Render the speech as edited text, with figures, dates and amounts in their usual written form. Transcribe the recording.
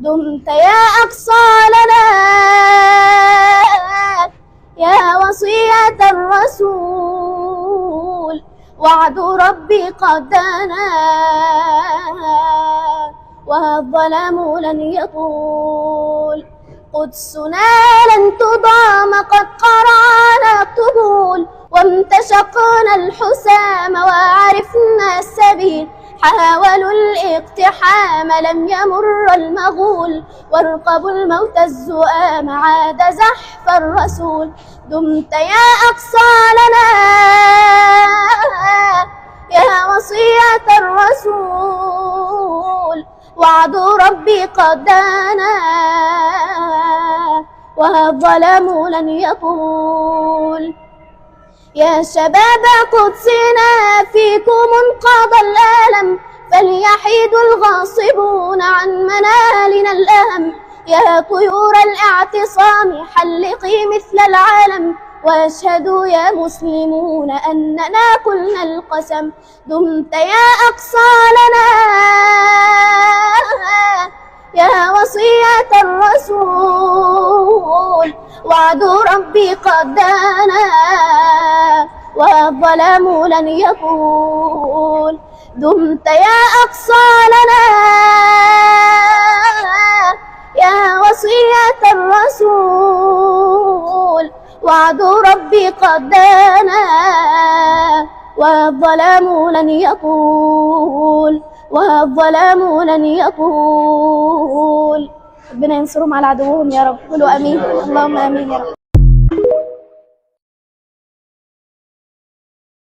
دمت يا أقصى لنا يا وصية الرسول، وعد ربي قد دنا والظلام لن يطول. قدسنا لن تضام قد قرعنا الطبول، وامتشقنا الحسام وعرفنا السبيل. حاولوا الاقتحام لم يمر المغول، وارقبوا الموت الزؤام عاد زحف الرسول. دمت يا أقصى لنا يا وصية الرسول، وعد ربي قد دانا والظلام لن يطول. يا شباب قدسنا فيكم انقضى الألم، فليحيد الغاصبون عن منالنا الأهم. يا طيور الاعتصام حلقي مثل العالم، واشهدوا يا مسلمون أننا قلنا القسم. دمت يا أقصى لنا يا وصية الرسول، وعد ربي قد دانا والظلام لن يطول. دمت يا أقصى لنا يا وصية الرسول، وعد ربي قد دانا والظلام لن يطول، والظلام لن يطول. ربنا ينصرهم على عدوهم يا رب. قولوا آمين. اللهم آمين يا رب.